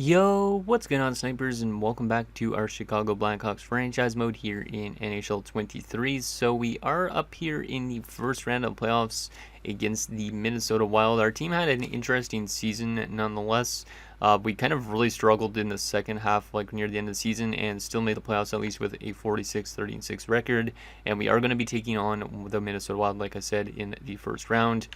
Yo, what's going on, snipers, and welcome back to our Chicago Blackhawks franchise mode here in NHL 23. So we are up here in the first round of playoffs against the Minnesota Wild. Our team had an interesting season nonetheless. We kind of really struggled in the second half, like near the end of the season, and still made the playoffs at least with a 46-36 record. And we are going to be taking on the Minnesota Wild, like I said, in the first round.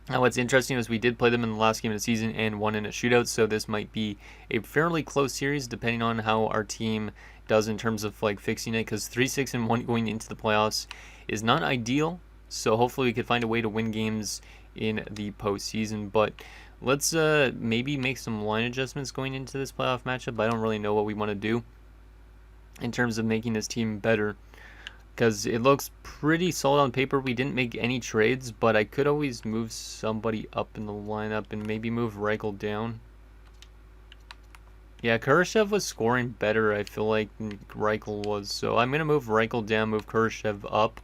Now, what's interesting is we did play them in the last game of the season and won in a shootout, so this might be a fairly close series depending on how our team does in terms of like fixing it, because 3-6-1 going into the playoffs is not ideal. So hopefully we could find a way to win games in the postseason. But let's maybe make some line adjustments going into this playoff matchup. I don't really know what we want to do in terms of making this team better, because it looks pretty solid on paper. We didn't make any trades, but I could always move somebody up in the lineup and maybe move Reichel down. Yeah, Kurashev was scoring better, I feel like, than Reichel was. So I'm going to move Reichel down, move Kurashev up,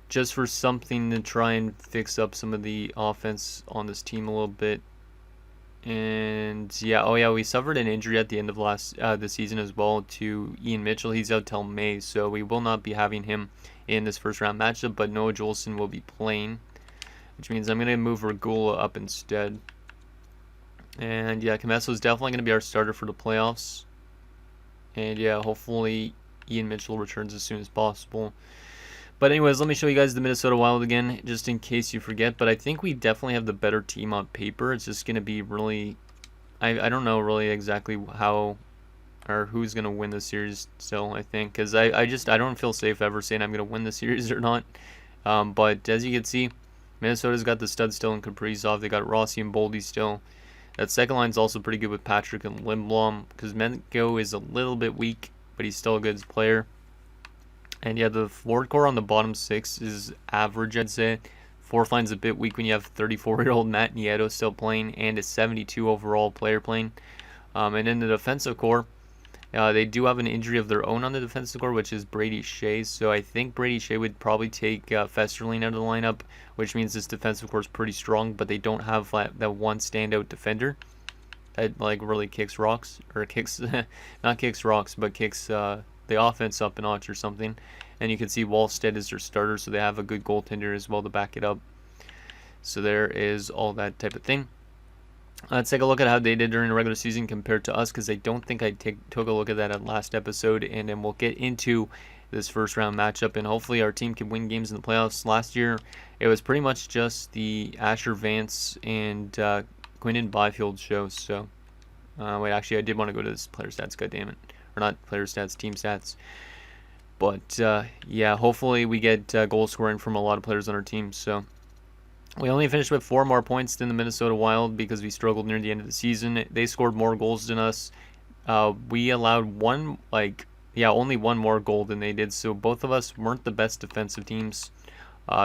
just for something to try and fix up some of the offense on this team a little bit. And yeah, oh yeah, we suffered an injury at the end of the season as well to Ian Mitchell. He's out till May, so we will not be having him in this first round matchup, but Noah Juleson will be playing, which means I'm going to move Regula up instead. And yeah, Comesso is definitely going to be our starter for the playoffs. And yeah, hopefully Ian Mitchell returns as soon as possible. But anyways, let me show you guys the Minnesota Wild again, just in case you forget. But I think we definitely have the better team on paper. It's just going to be really... I don't know really exactly how or who's going to win the series still, I think. Because I don't feel safe ever saying I'm going to win the series or not. But as you can see, Minnesota's got the studs still in Kaprizov. They got Rossi and Boldy still. That second line's also pretty good with Patrick and Lindblom, because Menko is a little bit weak, but he's still a good player. And yeah, the forward core on the bottom six is average, I'd say. Fourth line's a bit weak when you have 34-year-old Matt Nieto still playing and a 72 overall player playing. And in the defensive core, they do have an injury of their own on the defensive core, which is Brady Shea. So I think Brady Shea would probably take Festerling out of the lineup, which means this defensive core is pretty strong, but they don't have that one standout defender that like really kicks rocks, or kicks, not kicks rocks, but kicks the offense up a notch or something. And you can see Wallstead is their starter, so they have a good goaltender as well to back it up. So there is all that type of thing. Let's take a look at how they did during the regular season compared to us, because I don't think I took a look at that at last episode. And then we'll get into this first round matchup, and hopefully our team can win games in the playoffs. Last year, it was pretty much just the Asher Vance and Quinton Byfield show. So, wait, actually, I did want to go to this player stats, goddammit. Or not player stats, team stats. But yeah, hopefully we get goal scoring from a lot of players on our team. So we only finished with 4 more points than the Minnesota Wild because we struggled near the end of the season. They scored more goals than us. We allowed only one more goal than they did. So both of us weren't the best defensive teams.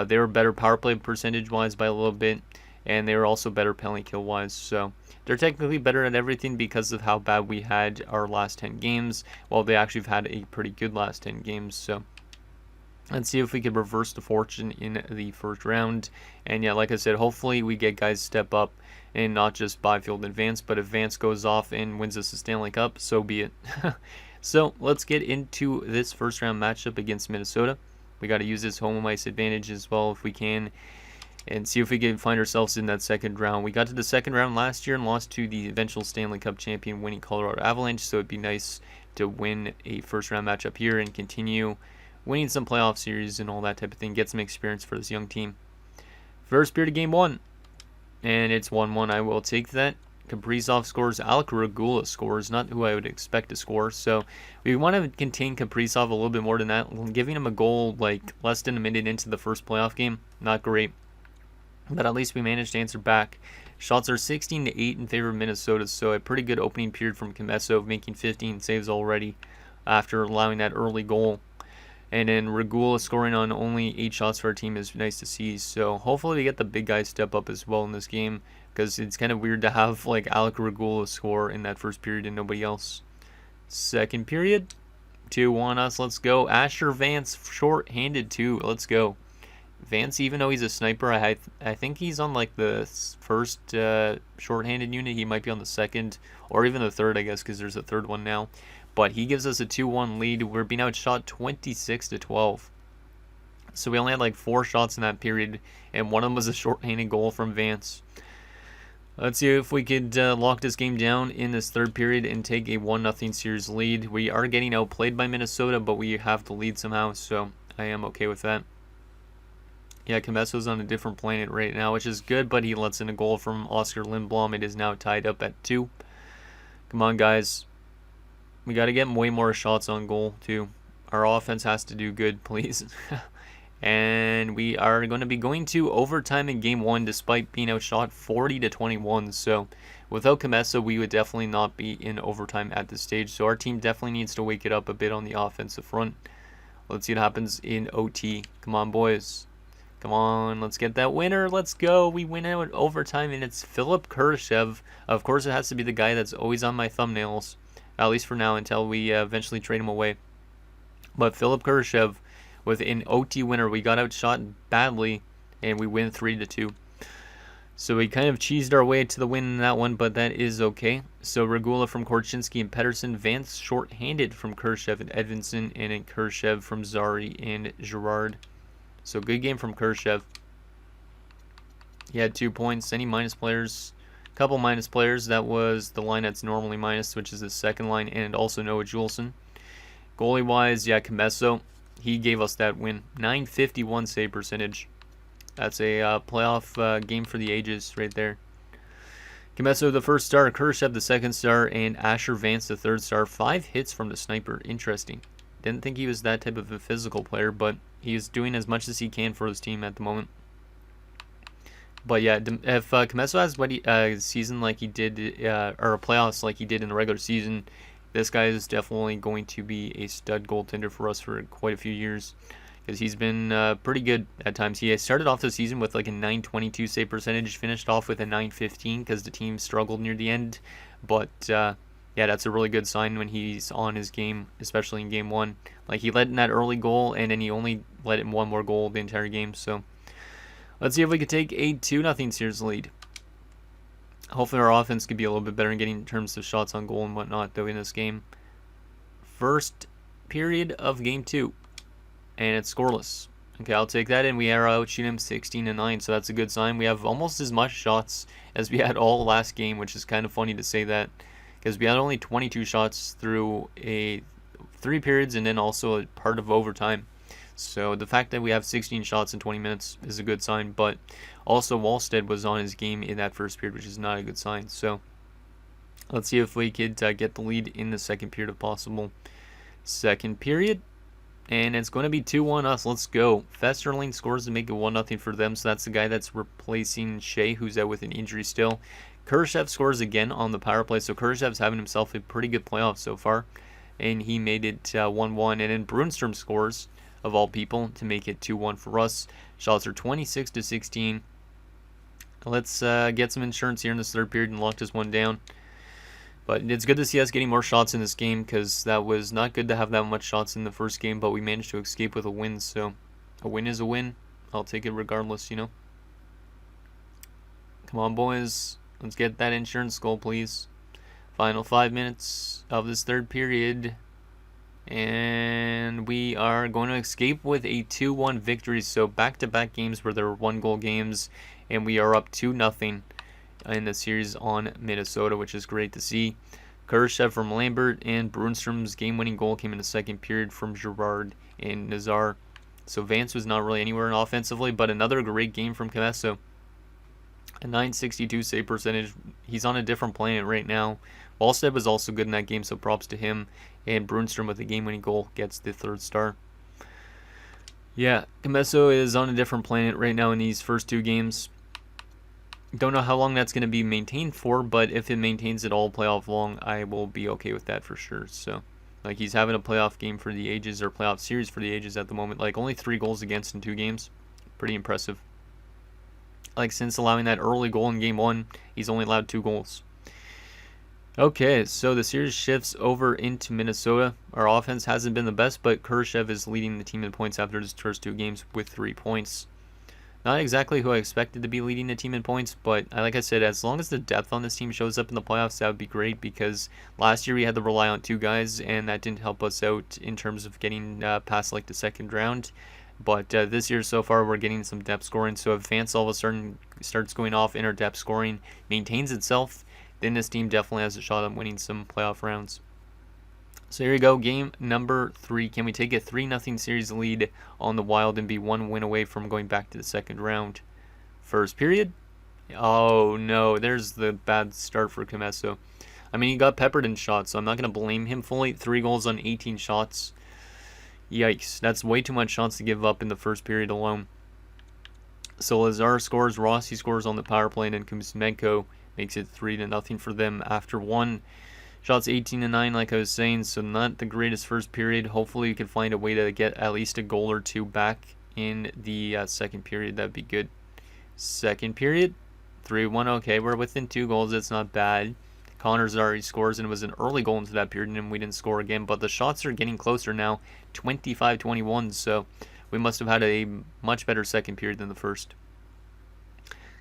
They were better power play percentage-wise by a little bit, and they were also better penalty kill-wise. So they're technically better at everything because of how bad we had our last 10 games. Well, they actually have had a pretty good last 10 games. So let's see if we can reverse the fortune in the first round. And yeah, like I said, hopefully we get guys step up and not just Byfield and Vance. But if Vance goes off and wins us a Stanley Cup, so be it. So let's get into this first round matchup against Minnesota. We got to use this home ice advantage as well if we can, and see if we can find ourselves in that second round. We got to the second round last year and lost to the eventual Stanley Cup champion winning Colorado Avalanche, so it'd be nice to win a first round matchup here and continue winning some playoff series and all that type of thing, get some experience for this young team. First period of game 1, and it's 1-1. I will take that. Kaprizov scores. Alec Regula scores, not who I would expect to score. So we want to contain Kaprizov a little bit more than that. Giving him a goal like less than a minute into the first playoff game, not great. But at least we managed to answer back. Shots are 16-8 in favor of Minnesota, so a pretty good opening period from Comesso, making 15 saves already after allowing that early goal. And then Regula scoring on only 8 shots for our team is nice to see. So hopefully we get the big guys step up as well in this game, because it's kind of weird to have like Alec Regula score in that first period and nobody else. Second period, 2-1 us. Let's go. Asher Vance short-handed too. Let's go. Vance, even though he's a sniper, I think he's on like the first shorthanded unit. He might be on the second or even the third, I guess, because there's a third one now. But he gives us a 2-1 lead. We're being outshot 26-12. So we only had like 4 shots in that period, and one of them was a shorthanded goal from Vance. Let's see if we could lock this game down in this third period and take a 1-0 series lead. We are getting outplayed by Minnesota, but we have the lead somehow, so I am okay with that. Yeah, Comesso's on a different planet right now, which is good, but he lets in a goal from Oscar Lindblom. It is now tied up at 2. Come on, guys. We got to get way more shots on goal, too. Our offense has to do good, please. And we are going to be going to overtime in Game 1 despite being outshot 40-21. So without Comesso, we would definitely not be in overtime at this stage. So our team definitely needs to wake it up a bit on the offensive front. Let's see what happens in OT. Come on, boys. Come on, let's get that winner. Let's go. We win out overtime, and it's Philip Kurashev. Of course, it has to be the guy that's always on my thumbnails, at least for now, until we eventually trade him away. But Philip Kurashev with an OT winner. We got outshot badly, and we win 3-2. So we kind of cheesed our way to the win in that one, but that is okay. So Regula from Korchinski and Pedersen, Vance short-handed from Kurashev and Edvinsson, and then Kurashev from Zari and Girard. So good game from Kurashev. He had 2 points. Any minus players? A couple minus players. That was the line that's normally minus, which is the second line, and also Noah Juleson. Goalie-wise, yeah, Comesso. He gave us that win. 951 save percentage. That's a playoff game for the ages right there. Comesso the first star, Kurashev the second star, and Asher Vance the third star. 5 hits from the sniper. Interesting. Didn't think he was that type of a physical player, but he's doing as much as he can for his team at the moment. But yeah, if Comesso has a season like he did, or a playoffs like he did in the regular season, this guy is definitely going to be a stud goaltender for us for quite a few years, because he's been pretty good at times. He started off the season with like a 922 save percentage, finished off with a 915 because the team struggled near the end. But yeah, that's a really good sign when he's on his game, especially in Game 1. Like, he let in that early goal, and then he only let in one more goal the entire game. So let's see if we could take a 2-0 series lead. Hopefully our offense could be a little bit better in getting in terms of shots on goal and whatnot, though, in this game. First period of Game 2, and it's scoreless. Okay, I'll take that, and we are out shooting him 16-9, so that's a good sign. We have almost as much shots as we had all last game, which is kind of funny to say that, because we had only 22 shots through 3 periods and then also a part of overtime. So the fact that we have 16 shots in 20 minutes is a good sign, but also Wallstead was on his game in that first period, which is not a good sign. So let's see if we could get the lead in the second period if possible. Second period, and it's going to be 2-1 us. Let's go. Festerling scores to make it 1-0 for them, so that's the guy that's replacing Shea, who's out with an injury still. Kurashev scores again on the power play, so Kurashev's having himself a pretty good playoff so far, and he made it 1-1. And then Brunstrom scores, of all people, to make it 2-1 for us. Shots are 26-16. Let's get some insurance here in this third period and lock this one down. But it's good to see us getting more shots in this game, because that was not good to have that much shots in the first game, but we managed to escape with a win. So a win is a win. I'll take it regardless, you know. Come on, boys. Let's get that insurance goal, please. Final 5 minutes of this third period. And we are going to escape with a 2-1 victory. So back-to-back games where there were 1-goal games. And we are up 2-0 in the series on Minnesota, which is great to see. Kurashev from Lambert, and Brunstrom's game-winning goal came in the second period from Girard and Nazar. So Vance was not really anywhere offensively, but another great game from Comesso. A 962 save percentage. He's on a different planet right now. Wallstead was also good in that game, so props to him. And Brunstrom with the game-winning goal gets the third star. Yeah, Comesso is on a different planet right now in these first 2 games. Don't know how long that's going to be maintained for, but if it maintains it all playoff long, I will be okay with that for sure. So, like, he's having a playoff game for the ages, or playoff series for the ages at the moment. Like, only 3 goals against in 2 games. Pretty impressive. Like, since allowing that early goal in Game 1, he's only allowed 2 goals. Okay, so the series shifts over into Minnesota. Our offense hasn't been the best, but Kurashev is leading the team in points after his first 2 games with 3 points. Not exactly who I expected to be leading the team in points, but like I said, as long as the depth on this team shows up in the playoffs, that would be great, because last year we had to rely on 2 guys, and that didn't help us out in terms of getting past like the second round. But this year so far, we're getting some depth scoring. So if Vance all of a sudden starts going off in our depth scoring, maintains itself, then this team definitely has a shot at winning some playoff rounds. So here we go, game number 3. Can we take a 3-0 series lead on the Wild and be 1 win away from going back to the second round? First period. Oh no, there's the bad start for Comesso. I mean, he got peppered in shots, so I'm not going to blame him fully. 3 goals on 18 shots. Yikes, that's way too much shots to give up in the first period alone. So Lazar scores, Rossi scores on the power play, and then Kuzmenko makes it 3-0 for them after 1. Shots 18-9, like I was saying, so not the greatest first period. Hopefully we can find a way to get at least a goal or 2 back in the second period. That'd be good. Second period, 3-1. Okay, we're within 2 goals. That's not bad. Connor Zary scores, and it was an early goal into that period, and we didn't score again. But the shots are getting closer now, 25-21, so we must have had a much better second period than the first.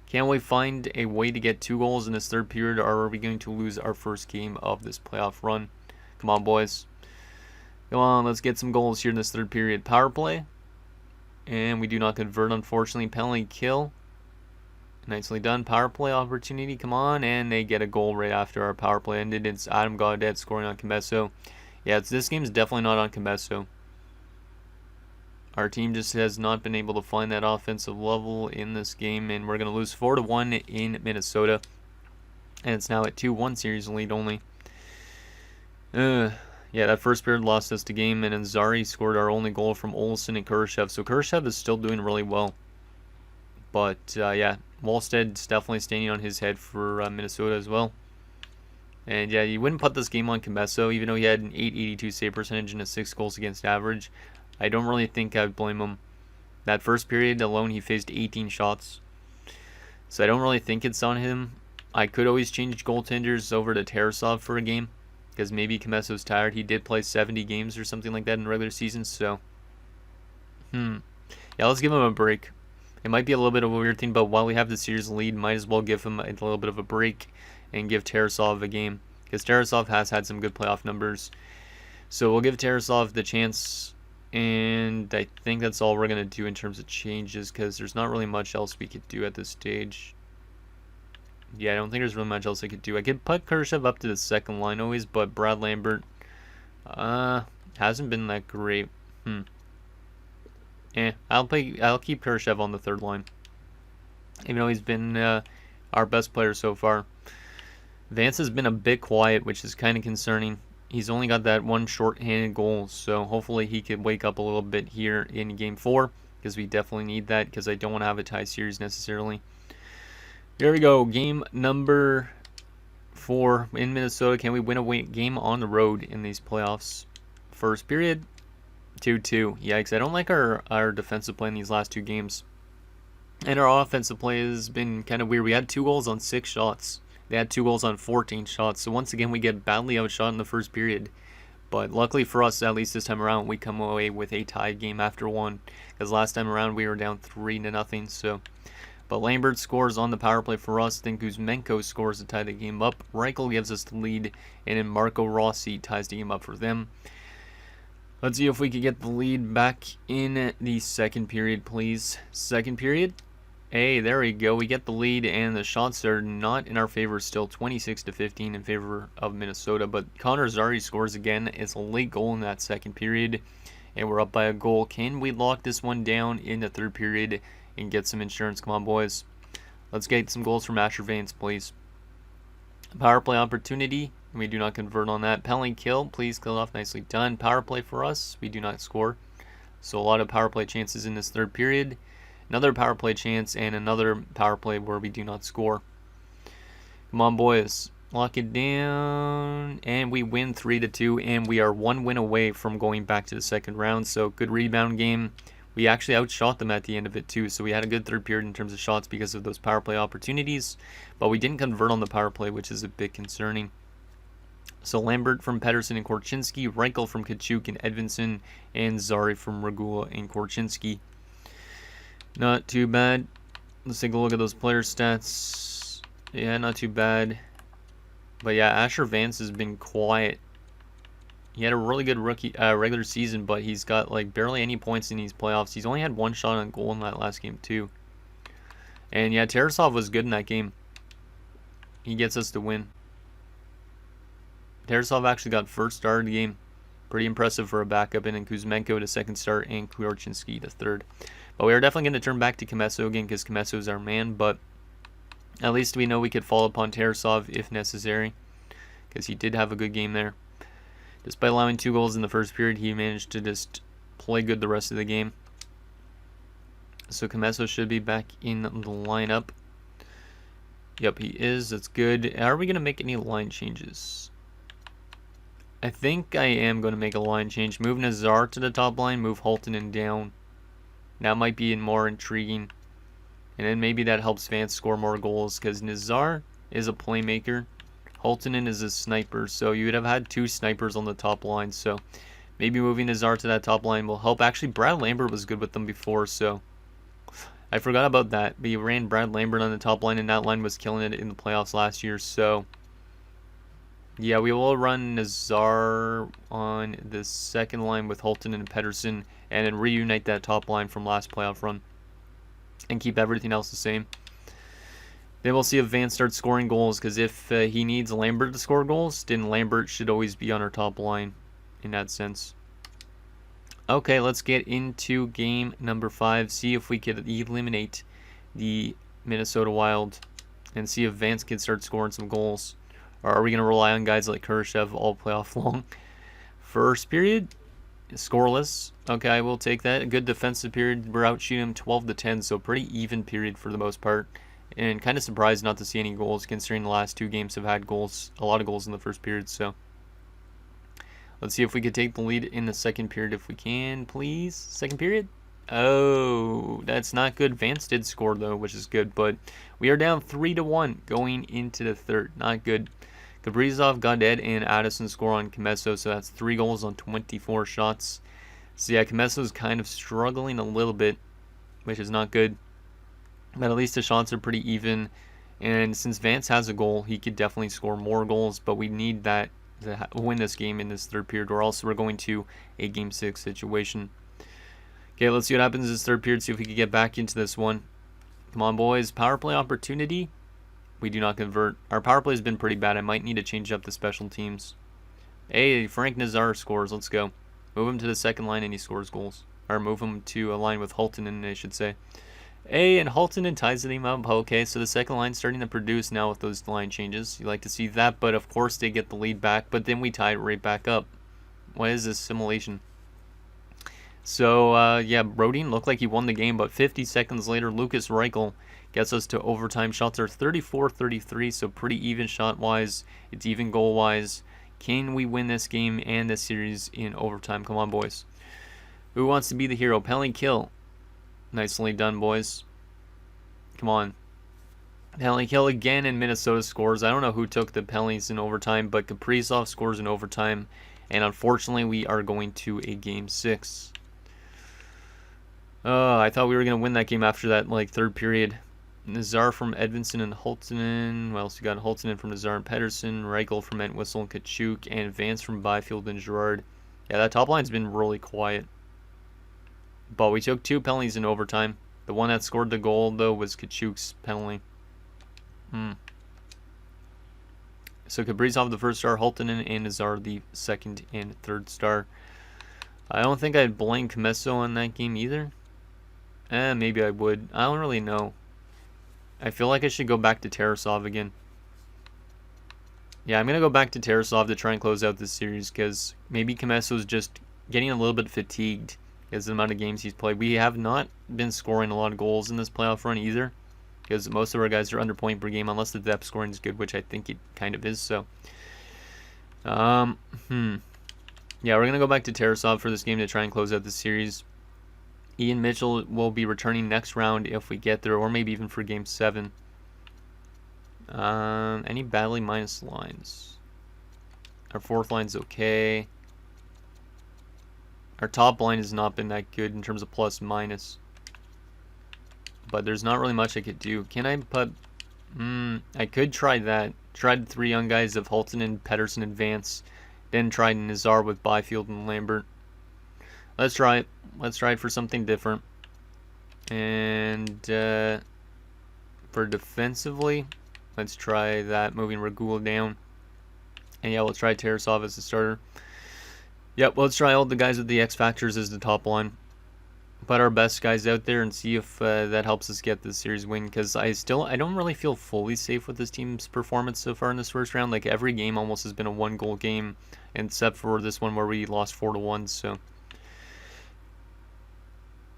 Can we find a way to get 2 goals in this third period, or are we going to lose our first game of this playoff run? Come on, boys. Come on, let's get some goals here in this third period. Power play. And we do not convert, unfortunately. Penalty kill. Nicely done. Power play opportunity. Come on. And they get a goal right after our power play ended. It's Adam Gaudet scoring on Comesso. Yeah, this game's definitely not on Comesso. Our team just has not been able to find that offensive level in this game, and we're going to lose 4-1 in Minnesota. And it's now at 2-1 series lead only. Yeah, that first period lost us the game, and then Zary scored our only goal from Olsen and Kurashev. So Kurashev is still doing really well. But, yeah, Wallsted's definitely standing on his head for Minnesota as well. And, yeah, you wouldn't put this game on Comesso, even though he had an .882 save percentage and a 6 goals against average. I don't really think I'd blame him. That first period alone, he faced 18 shots. So I don't really think it's on him. I could always change goaltenders over to Tarasov for a game, because maybe Comesso's tired. He did play 70 games or something like that in regular season, so... Yeah, let's give him a break. It might be a little bit of a weird thing, but while we have the series lead, might as well give him a little bit of a break and give Tarasov a game, because Tarasov has had some good playoff numbers. So we'll give Tarasov the chance... And I think that's all we're going to do in terms of changes, because there's not really much else we could do at this stage. Yeah, I don't think there's really much else I could do. I could put Kurashev up to the second line always, but Brad Lambert hasn't been that great. I'll keep Kurashev on the third line, even though he's been our best player so far. Vance has been a bit quiet, which is kind of concerning. He's only got that 1 short-handed goal, so hopefully he could wake up a little bit here in Game 4, because we definitely need that, because I don't want to have a tie series necessarily. Here we go, game number 4 in Minnesota. Can we win a game on the road in these playoffs? First period, 2-2. Yikes, I don't like our defensive play in these last 2 games. And our offensive play has been kind of weird. We had 2 goals on 6 shots. They had 2 goals on 14 shots. So once again, we get badly outshot in the first period. But luckily for us, at least this time around, we come away with a tied game after 1. Because last time around, we were down 3-0. So, but Lambert scores on the power play for us. Then Kuzmenko scores to tie the game up. Reichel gives us the lead. And then Marco Rossi ties the game up for them. Let's see if we can get the lead back in the second period, please. Second period. Hey, there we go. We get the lead, and the shots are not in our favor still. 26-15 in favor of Minnesota. But Connor Zary scores again. It's a late goal in that second period, and we're up by a goal. Can we lock this one down in the third period and get some insurance? Come on, boys. Let's get some goals from Asher Vance, please. Power play opportunity. We do not convert on that. Penalty kill. Please kill it off. Nicely done. Power play for us. We do not score. So a lot of power play chances in this third period. Another power play chance, and another power play where we do not score. Come on, boys. Lock it down. And we win 3-2, and we are 1 win away from going back to the second round. So, good rebound game. We actually outshot them at the end of it, too. So, we had a good third period in terms of shots because of those power play opportunities. But we didn't convert on the power play, which is a bit concerning. So, Lambert from Pettersson and Korchinski, Reichel from Kachuk and Edvinsson, and Zary from Regula and Korchinski. Not too bad. Let's take a look at those player stats. Yeah, not too bad. But yeah, Asher Vance has been quiet. He had a really good regular season, but he's got like barely any points in these playoffs. He's only had one shot on goal in that last game too. And yeah, Tarasov was good in that game. He gets us to win. Tarasov actually got first star of the game. Pretty impressive for a backup, and then Kuzmenko the second star, and Kwiatkowski the third. But we are definitely going to turn back to Komesso again because Komesso is our man, but at least we know we could fall upon Tarasov if necessary because he did have a good game there. Despite allowing 2 goals in the first period, he managed to just play good the rest of the game. So Komesso should be back in the lineup. Yep, he is. That's good. Are we going to make any line changes? I think I am going to make a line change. Move Nazar to the top line, move Haltonen down. That might be more intriguing. And then maybe that helps Vance score more goals because Nazar is a playmaker. Haltonen is a sniper, so you would have had 2 snipers on the top line. So maybe moving Nazar to that top line will help. Actually, Brad Lambert was good with them before, so I forgot about that. But you ran Brad Lambert on the top line, and that line was killing it in the playoffs last year. So yeah, we will run Nazar on the second line with Haltonen and Pettersson, and then reunite that top line from last playoff run and keep everything else the same. Then we'll see if Vance starts scoring goals, because if he needs Lambert to score goals, then Lambert should always be on our top line in that sense. Okay, let's get into game number 5. See if we can eliminate the Minnesota Wild and see if Vance can start scoring some goals. Or are we going to rely on guys like Khrushchev all playoff long? First period, scoreless. Okay, I will take that. A good defensive period. We're out shooting him 12-10, so pretty even period for the most part. And kind of surprised not to see any goals, considering the last 2 games have had goals, a lot of goals in the first period. So let's see if we could take the lead in the second period if we can, please. Second period. Oh, that's not good. Vance did score though, which is good, but we are down 3-1 going into the third. Not good. Kaprizov, Goddard, and Addison score on Komesso, so that's 3 goals on 24 shots. So yeah, Komesso's kind of struggling a little bit, which is not good. But at least the shots are pretty even. And since Vance has a goal, he could definitely score more goals, but we need that to win this game in this third period, or else we're going to a Game 6 situation. Okay, let's see what happens in this third period, see if we can get back into this one. Come on, boys. Power play opportunity. We do not convert. Our power play has been pretty bad. I might need to change up the special teams. Hey, Frank Nazar scores. Let's go. Move him to the second line and he scores goals. Or move him to a line with Haltonen, I should say. Hey, and Haltonen ties the name up. Okay, so the second line's starting to produce now with those line changes. You like to see that, but of course they get the lead back, but then we tie it right back up. What is this simulation? So, yeah, Brodin looked like he won the game, but 50 seconds later, Lucas Reichel gets us to overtime. Shots are 34-33, so pretty even shot-wise. It's even goal-wise. Can we win this game and this series in overtime? Come on, boys. Who wants to be the hero? Penalty kill. Nicely done, boys. Come on. Penalty kill again, and Minnesota scores. I don't know who took the penalties in overtime, but Kaprizov scores in overtime. And unfortunately, we are going to a Game 6. I thought we were going to win that game after that third period. Nazar from Edvinsson and Haltonen. What else we got? Haltonen from Nazar and Pettersson. Reichel from Entwistle and Kachuk. And Vance from Byfield and Girard. Yeah, that top line's been really quiet. But we took 2 penalties in overtime. The one that scored the goal, though, was Kachuk's penalty. So Kaprizov the first star, Haltonen and Nazar the second and third star. I don't think I'd blame Komesso on that game either. Maybe I would. I don't really know. I feel like I should go back to Tarasov again. Yeah, I'm going to go back to Tarasov to try and close out this series because maybe Komesso's just getting a little bit fatigued because of the amount of games he's played. We have not been scoring a lot of goals in this playoff run either because most of our guys are under point per game unless the depth scoring is good, which I think it kind of is. So, yeah, we're going to go back to Tarasov for this game to try and close out the series. Ian Mitchell will be returning next round if we get there, or maybe even for Game 7. Any badly minus lines? Our fourth line's okay. Our top line has not been that good in terms of plus minus. but there's not really much I could do. Can I put... I could try that. Tried 3 young guys of Halton, Pettersson, and Vance. Then tried Nazar with Byfield and Lambert. Let's try it. Let's try it for something different. And for defensively, let's try that, moving Regula down. And yeah, we'll try Tarasov as the starter. Yep, let's try all the guys with the X Factors as the top line. Put our best guys out there and see if that helps us get this series win. Because I don't really feel fully safe with this team's performance so far in this first round. Like, every game almost has been a 1-goal game, except for this one where we lost 4-1.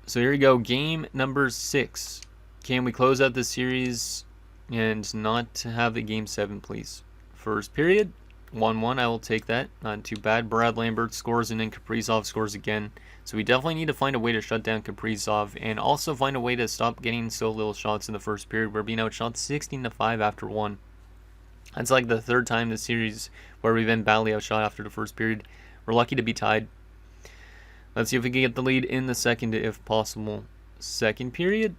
So here we go, game number 6. Can we close out this series and not have a game 7, please? First period, 1-1. I will take that. Not too bad. Brad Lambert scores, and then Kaprizov scores again. So we definitely need to find a way to shut down Kaprizov, and also find a way to stop getting so little shots in the first period. We're being outshot 16-5 after 1. That's like the 3rd time this series where we've been badly outshot after the first period. We're lucky to be tied. Let's see if we can get the lead in the second if possible. Second period,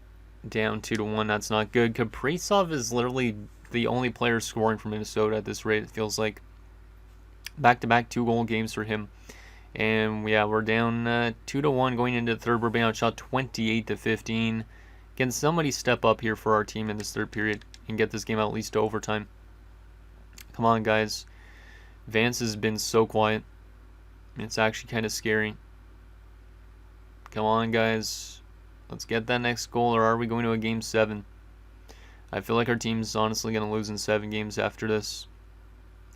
down 2-1. That's not good. Kaprizov is literally the only player scoring for Minnesota at this rate, it feels like. Back-to-back 2-goal games for him. And yeah, we're down 2-1 going into the third. We're being outshot 28-15. Can somebody step up here for our team in this third period and get this game at least to overtime? Come on, guys. Vance has been so quiet. It's actually kind of scary. Come on, guys. Let's get that next goal, or are we going to a game 7? I feel like our team's honestly going to lose in 7 games after this.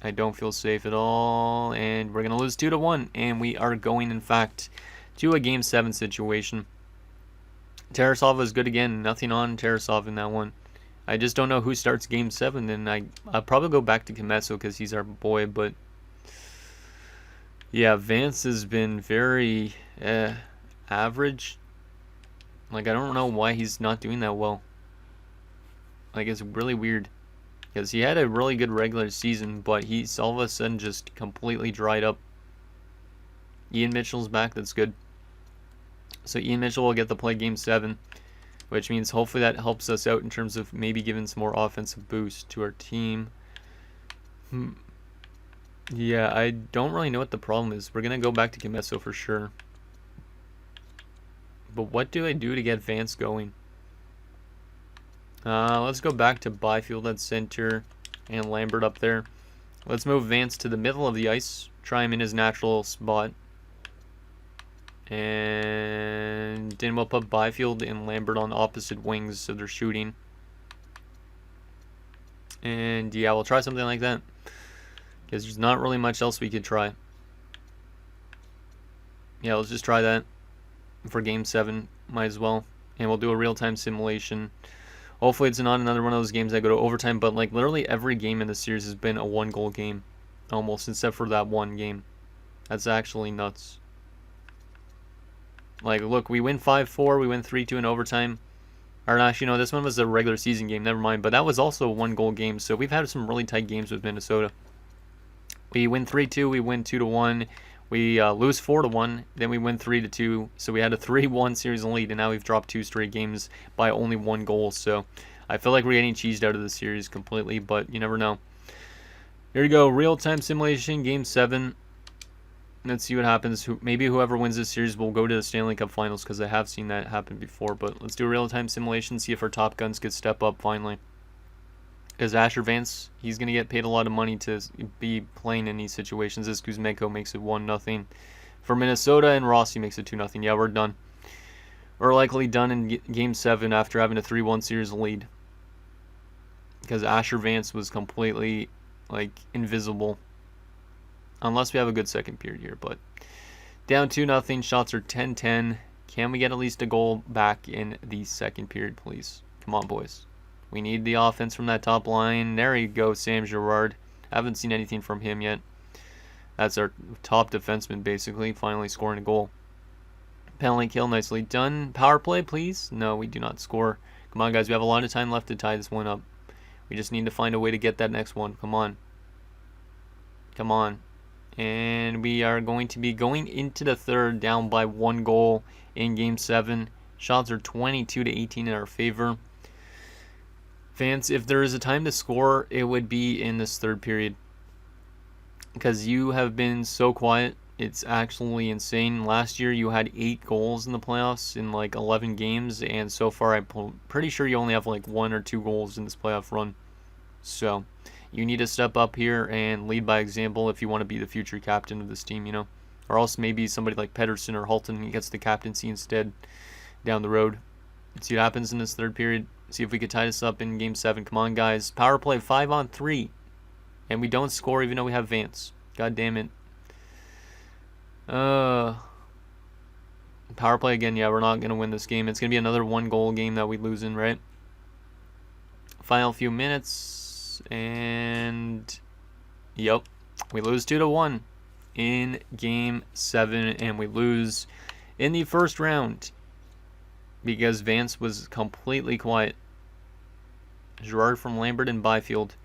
I don't feel safe at all, and we're going to lose 2-1, and we are going, in fact, to a game 7 situation. Tarasov is good again. Nothing on Tarasov in that one. I just don't know who starts game 7, and I'll probably go back to Kometso because he's our boy, but yeah, Vance has been very average. Like, I don't know why he's not doing that well. Like, it's really weird. Because he had a really good regular season, but he's all of a sudden just completely dried up. Ian Mitchell's back, that's good. So Ian Mitchell will get to play game 7, which means hopefully that helps us out in terms of maybe giving some more offensive boost to our team. Yeah, I don't really know what the problem is. We're going to go back to Kometso for sure. But what do I do to get Vance going? Let's go back to Byfield at center and Lambert up there. Let's move Vance to the middle of the ice. Try him in his natural spot. And then we'll put Byfield and Lambert on opposite wings so they're shooting. And yeah, we'll try something like that. Because there's not really much else we could try. Yeah, let's just try that for game 7. Might as well. And we'll do a real-time simulation. Hopefully it's not another one of those games that go to overtime, but like literally every game in the series has been a 1-goal game. Almost, except for that one game. That's actually nuts. Like, look, we win 5-4, we win 3-2 in overtime. Or actually, no, this one was a regular season game, never mind. But that was also a 1-goal game, so we've had some really tight games with Minnesota. We win 3-2, we win 2-1. We lose 4-1, then we win 3-2. So we had a 3-1 series lead, and now we've dropped 2 straight games by only 1 goal. So I feel like we're getting cheesed out of the series completely, but you never know. Here we go, real-time simulation, game 7. Let's see what happens. Maybe whoever wins this series will go to the Stanley Cup Finals, because I have seen that happen before. But let's do a real-time simulation, see if our top guns could step up finally. Because Asher Vance, he's going to get paid a lot of money to be playing in these situations. As Kuzmenko makes it 1-0 for Minnesota, and Rossi makes it 2-0. Yeah, we're done. We're likely done in Game 7 after having a 3-1 series lead. Because Asher Vance was completely, like, invisible. Unless we have a good second period here. But down 2-0. Shots are 10-10. Can we get at least a goal back in the second period, please? Come on, boys. We need the offense from that top line. There you go, Sam Girard. I haven't seen anything from him yet. That's our top defenseman, basically, finally scoring a goal. Penalty kill, nicely done. Power play, please. No, we do not score. Come on, guys. We have a lot of time left to tie this one up. We just need to find a way to get that next one. Come on. Come on. And we are going to be going into the third down by 1 goal in Game 7. Shots are 22-18 in our favor. Vance, if there is a time to score, it would be in this third period. Because you have been so quiet. It's actually insane. Last year you had 8 goals in the playoffs in like 11 games, and so far I'm pretty sure you only have like 1 or 2 goals in this playoff run. So you need to step up here and lead by example if you want to be the future captain of this team, you know. Or else maybe somebody like Pedersen or Halton gets the captaincy instead down the road. Let's see what happens in this third period. See if we could tie this up in Game 7. Come on, guys. Power play 5-on-3. And we don't score even though we have Vance. God damn it. Power play again. Yeah, we're not going to win this game. It's going to be another 1-goal game that we lose in, right? Final few minutes. And yep. We lose 2-1 in Game 7. And we lose in the first round because Vance was completely quiet. Girard from Lambert and Byfield.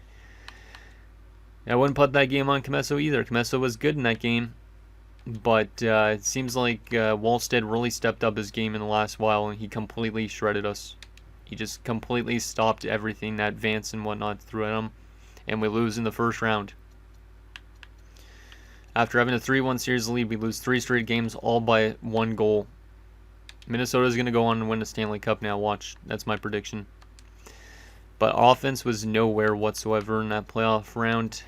I wouldn't put that game on Comesso either. Comesso was good in that game. But it seems like Wallstead really stepped up his game in the last while, and he completely shredded us. He just completely stopped everything that Vance and whatnot threw at him. And we lose in the first round. After having a 3-1 series lead, we lose 3 straight games, all by 1 goal. Minnesota's going to go on and win the Stanley Cup now. Watch. That's my prediction. But offense was nowhere whatsoever in that playoff round.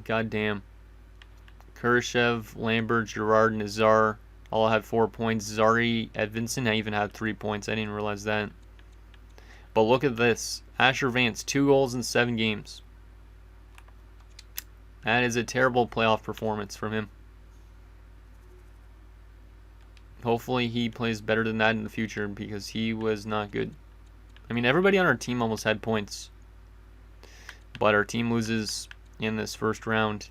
God damn. Kurashev, Lambert, Girard, Nazar all had 4 points. Zari Edvinson even had 3 points. I didn't realize that. But look at this. Asher Vance, 2 goals in 7 games. That is a terrible playoff performance from him. Hopefully he plays better than that in the future because he was not good. I mean, everybody on our team almost had points. But our team loses in this first round.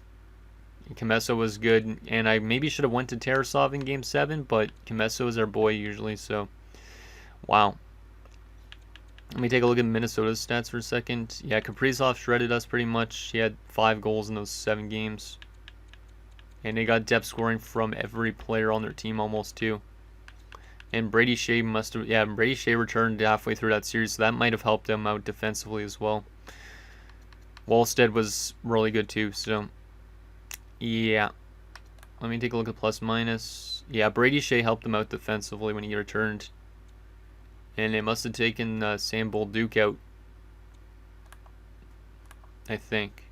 Comesso was good, and I maybe should have went to Tarasov in Game 7, but Comesso is our boy usually, so wow. Let me take a look at Minnesota's stats for a second. Yeah, Kaprizov shredded us pretty much. He had 5 goals in those 7 games. And they got depth scoring from every player on their team almost too. And Brady Shea must have, yeah, Brady Shea returned halfway through that series, so that might have helped them out defensively as well. Wallstead was really good too, so yeah. Let me take a look at plus minus. Yeah, Brady Shea helped them out defensively when he returned. And they must have taken Sam Bolduc out, I think.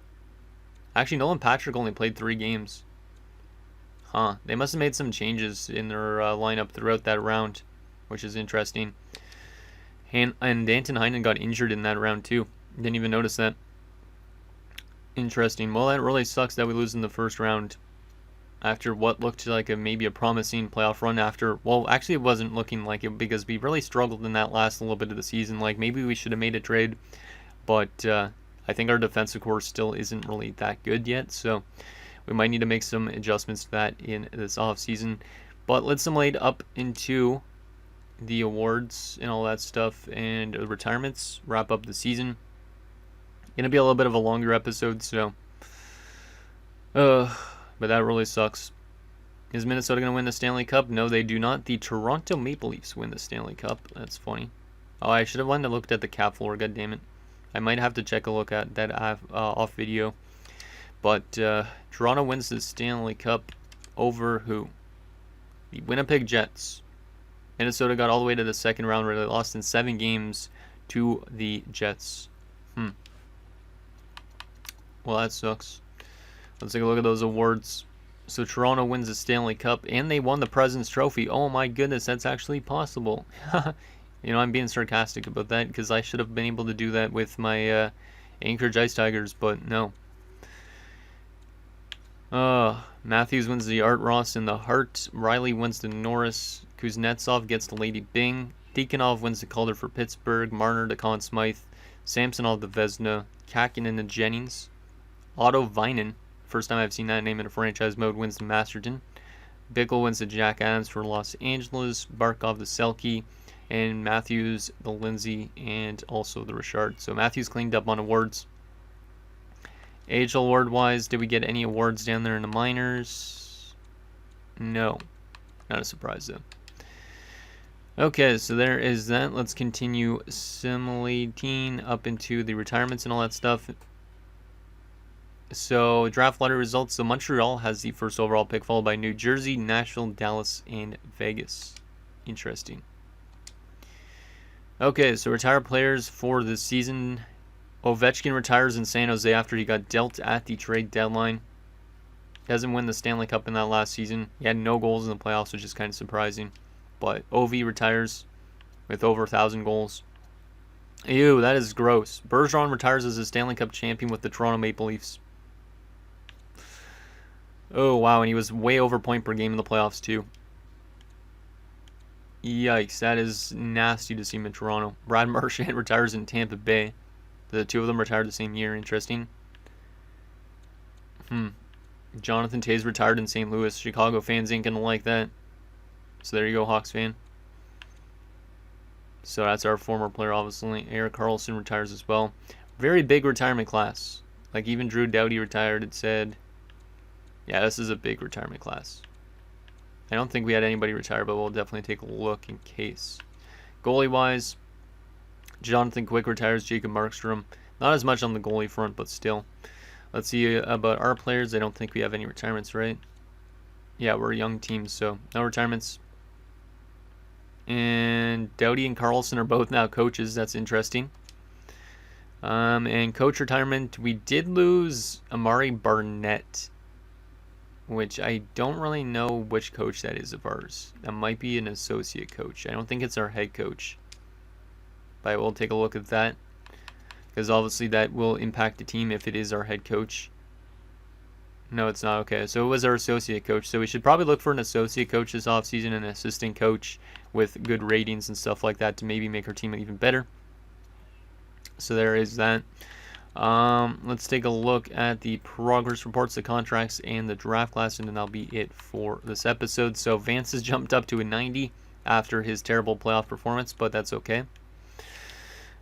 Actually, Nolan Patrick only played 3 games. Huh. They must have made some changes in their lineup throughout that round, which is interesting. And Danton Heinen got injured in that round too. Didn't even notice that. Interesting. Well, that really sucks that we lose in the first round. After what looked like maybe a promising playoff run after... Well, actually it wasn't looking like it because we really struggled in that last little bit of the season. Like, maybe we should have made a trade. But I think our defensive core still isn't really that good yet. So we might need to make some adjustments to that in this offseason. But let's simulate up into the awards and all that stuff. And the retirements. Wrap up the season. Gonna be a little bit of a longer episode, so... But that really sucks. Is Minnesota going to win the Stanley Cup? No, they do not. The Toronto Maple Leafs win the Stanley Cup. That's funny. Oh, I should have went and looked at the cap floor. God damn it. I might have to check a look at that off video. But Toronto wins the Stanley Cup over who? The Winnipeg Jets. Minnesota got all the way to the second round where they lost in 7 games to the Jets. Well, that sucks. Let's take a look at those awards. So Toronto wins the Stanley Cup, and they won the President's Trophy. Oh my goodness, that's actually possible. You know, I'm being sarcastic about that because I should have been able to do that with my Anchorage Ice Tigers, but no. Matthews wins the Art Ross and the Hart. Riley wins the Norris. Kuznetsov gets the Lady Byng. Tikhonov wins the Calder for Pittsburgh. Marner the Conn Smythe. Samsonov the Vezina. Kakinen the Jennings. Otto Vinen, first time I've seen that name in a franchise mode, wins the Masterton. Bickle wins the Jack Adams for Los Angeles. Barkov the Selke. And Matthews the Lindsay and also the Richard. So Matthews cleaned up on awards. AHL award-wise, did we get any awards down there in the minors? No. Not a surprise, though. Okay, so there is that. Let's continue simulating up into the retirements and all that stuff. So, draft lottery results. So, Montreal has the first overall pick, followed by New Jersey, Nashville, Dallas, and Vegas. Interesting. Okay, so retired players for this season. Ovechkin retires in San Jose after he got dealt at the trade deadline. Doesn't win the Stanley Cup in that last season. He had no goals in the playoffs, which is kind of surprising. But Ovi retires with over 1,000 goals. Ew, that is gross. Bergeron retires as a Stanley Cup champion with the Toronto Maple Leafs. Oh, wow, and he was way over point per game in the playoffs, too. Yikes, that is nasty to see him in Toronto. Brad Marchand retires in Tampa Bay. The two of them retired the same year. Interesting. Jonathan Toews retired in St. Louis. Chicago fans ain't gonna like that. So there you go, Hawks fan. So that's our former player, obviously. Erik Karlsson retires as well. Very big retirement class. Like even Drew Doughty retired, it said. Yeah, this is a big retirement class. I don't think we had anybody retire, but we'll definitely take a look in case. Goalie-wise, Jonathan Quick retires, Jacob Markstrom. Not as much on the goalie front, but still. Let's see about our players. I don't think we have any retirements, right? Yeah, we're a young team, so no retirements. And Doughty and Karlsson are both now coaches. That's interesting. And coach retirement, we did lose Amari Barnett, which I don't really know which coach that is of ours. That might be an associate coach. I don't think it's our head coach. But I will take a look at that, because obviously that will impact the team if it is our head coach. No, it's not. Okay, so it was our associate coach. So we should probably look for an associate coach this offseason, an assistant coach with good ratings and stuff like that to maybe make our team even better. So there is that. Let's take a look at the progress reports, the contracts, and the draft class, and then that'll be it for this episode. So Vance has jumped up to a 90 after his terrible playoff performance, but that's okay.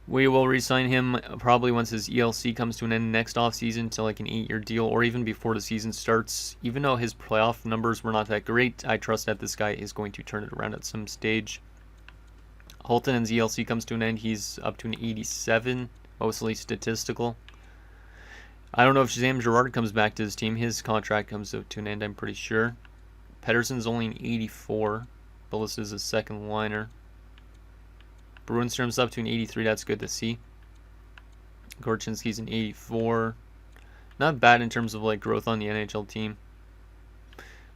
We will re-sign him probably once his ELC comes to an end next offseason to like an 8-year deal, or even before the season starts. Even though his playoff numbers were not that great, I trust that this guy is going to turn it around at some stage. Holton's ELC comes to an end. He's up to an 87, mostly statistical. I don't know if Sam Girard comes back to his team. His contract comes to an end, I'm pretty sure. Pettersson's only an 84. Billis is a second liner. Bruinstrom's up to an 83. That's good to see. Gorchinski's an 84. Not bad in terms of like growth on the NHL team.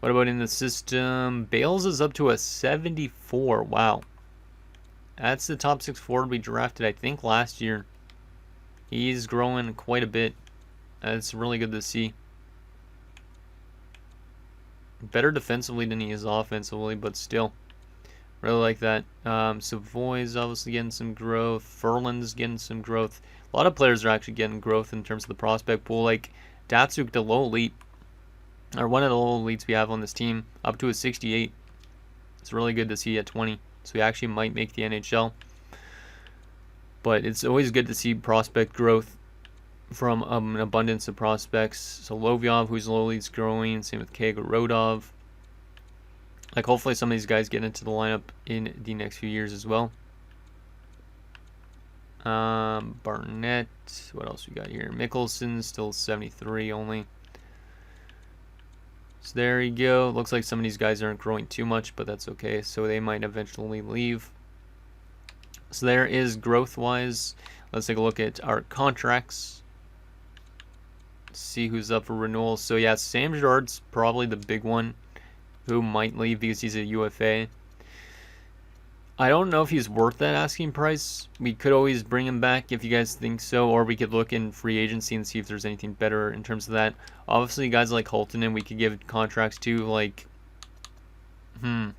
What about in the system? Bales is up to a 74. Wow. That's the top 6 forward we drafted, I think, last year. He's growing quite a bit. That's really good to see. Better defensively than he is offensively, but still. Really like that. Savoy's obviously getting some growth. Ferland's getting some growth. A lot of players are actually getting growth in terms of the prospect pool. Like Datsuk, the low elite, or one of the low elites we have on this team, up to a 68. It's really good to see at 20. So he actually might make the NHL. But it's always good to see prospect growth from an abundance of prospects. So Lovyov, who's low elite's growing. Same with Kagorodov. Like, hopefully some of these guys get into the lineup in the next few years as well. Barnett. What else we got here? Mickelson, still 73 only. So there you go. Looks like some of these guys aren't growing too much, but that's okay. So they might eventually leave. So there is growth-wise. Let's take a look at our contracts. See who's up for renewal. So yeah, Sam Girard's probably the big one who might leave because he's a UFA. I don't know if he's worth that asking price. We could always bring him back if you guys think so, or we could look in free agency and see if there's anything better in terms of that. Obviously, guys like Holtonen, we could give contracts to. Like, the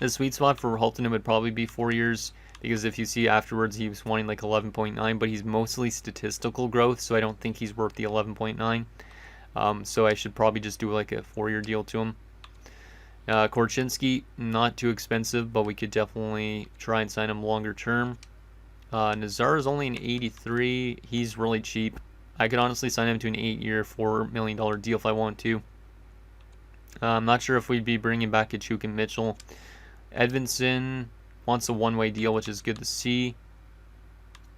sweet spot for Holtonen would probably be 4 years, because if you see afterwards, he was wanting like 11.9, but he's mostly statistical growth, so I don't think he's worth the 11.9. So I should probably just do like a 4-year deal to him. Korchinski, not too expensive, but we could definitely try and sign him longer term. Nazar is only an 83. He's really cheap. I could honestly sign him to an 8-year, $4 million deal if I want to. I'm not sure if we'd be bringing back Kachuk and Mitchell. Edvinson wants a one-way deal, which is good to see.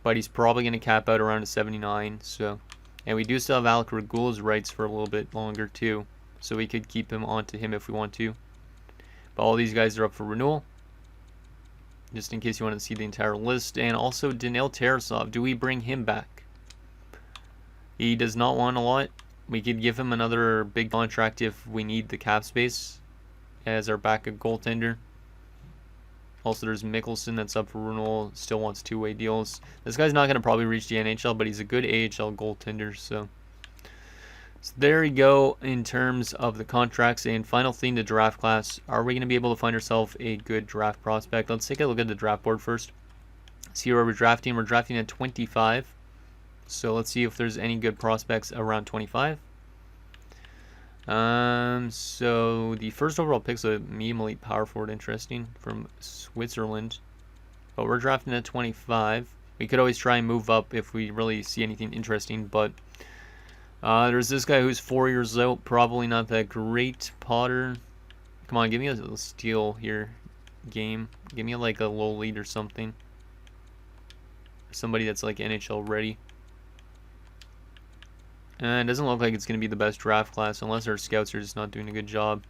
But he's probably going to cap out around a 79. So, and we do still have Alec Regula's rights for a little bit longer too. So we could keep him onto him if we want to. But all these guys are up for renewal. Just in case you want to see the entire list. And also Daniil Tarasov. Do we bring him back? He does not want a lot. We could give him another big contract if we need the cap space as our backup goaltender. Also, there's Mickelson that's up for renewal. Still wants two-way deals. This guy's not going to probably reach the NHL, but he's a good AHL goaltender. So there you go in terms of the contracts. And final thing, the draft class. Are we going to be able to find ourselves a good draft prospect? Let's take a look at the draft board first. See where we're drafting. We're drafting at 25. So let's see if there's any good prospects around 25. So the first overall pick's a medium elite power forward, interesting, from Switzerland. But we're drafting at 25. We could always try and move up if we really see anything interesting, but there's this guy who's 4 years out, probably not that great. Potter. Come on, give me a steal here, game. Give me like a low lead or something. Somebody that's like NHL ready. And it doesn't look like it's going to be the best draft class unless our scouts are just not doing a good job.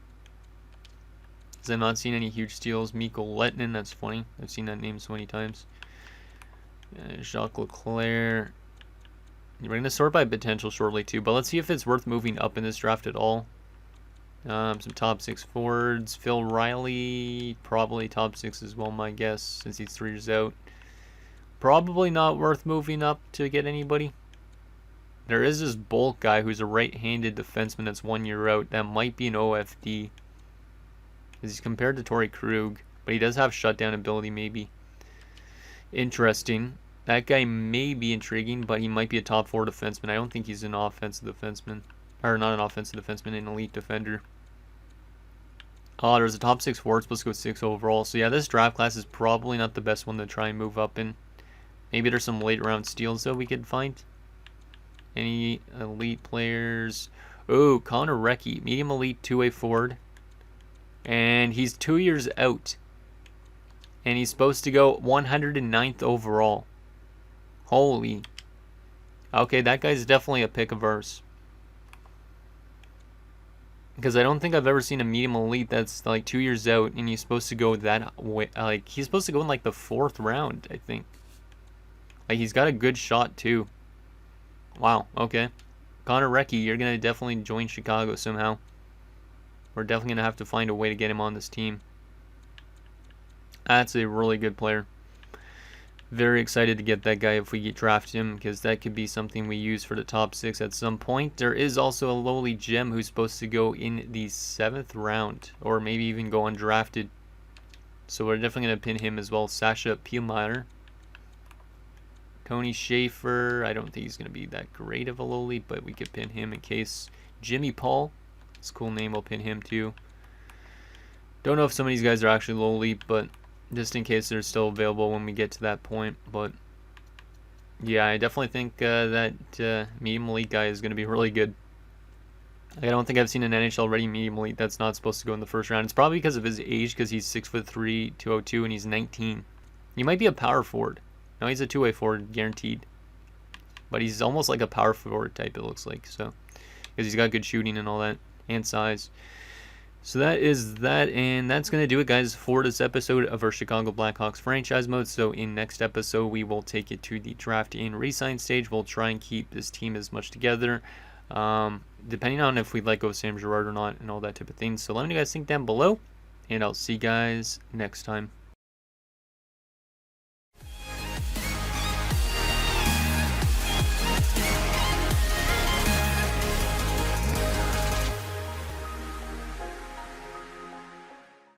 Because I'm not seeing any huge steals. Mikko Lehtinen, that's funny. I've seen that name so many times. Jacques Leclerc. We're going to sort by potential shortly too, but let's see if it's worth moving up in this draft at all. Some top 6 forwards. Phil Riley, probably top 6 as well, my guess, since he's 3 years out. Probably not worth moving up to get anybody. There is this Bolt guy who's a right-handed defenseman that's 1 year out. That might be an OFD. He's compared to Torrey Krug, but he does have shutdown ability maybe. Interesting. That guy may be intriguing, but he might be a top 4 defenseman. I don't think he's an offensive defenseman. Or not an offensive defenseman, an elite defender. Oh, there's a top 6 forward. Let's go 6 overall. So yeah, this draft class is probably not the best one to try and move up in. Maybe there's some late round steals though we could find. Any elite players? Oh, Connor Recchi, medium elite 2-way forward. And he's 2 years out. And he's supposed to go 109th overall. Holy. Okay, that guy's definitely a pick of ours. Because I don't think I've ever seen a medium elite that's like 2 years out and he's supposed to go that way. Like, he's supposed to go in like the 4th round, I think. Like, he's got a good shot too. Wow, okay. Connor Recchi, you're going to definitely join Chicago somehow. We're definitely going to have to find a way to get him on this team. That's a really good player. Very excited to get that guy if we draft him, because that could be something we use for the top 6 at some point. There is also a lowly gem who's supposed to go in the 7th round, or maybe even go undrafted. So we're definitely going to pin him as well. Sasha Pielmeyer. Tony Schaefer, I don't think he's going to be that great of a lowly, but we could pin him in case. Jimmy Paul, it's a cool name, we'll pin him too. Don't know if some of these guys are actually lowly, but just in case they're still available when we get to that point. But yeah, I definitely think that medium elite guy is going to be really good. I don't think I've seen an NHL ready medium elite that's not supposed to go in the 1st round. It's probably because of his age, because he's 6'3", 202, and he's 19. He might be a power forward. No, he's a 2-way forward, guaranteed. But he's almost like a power forward type, it looks like. So, because he's got good shooting and all that, and size. So that is that, and that's going to do it, guys, for this episode of our Chicago Blackhawks franchise mode. So in next episode, we will take it to the draft and re-sign stage. We'll try and keep this team as much together, depending on if we let go of Sam Girard or not, and all that type of thing. So let me know what you guys think down below, and I'll see you guys next time.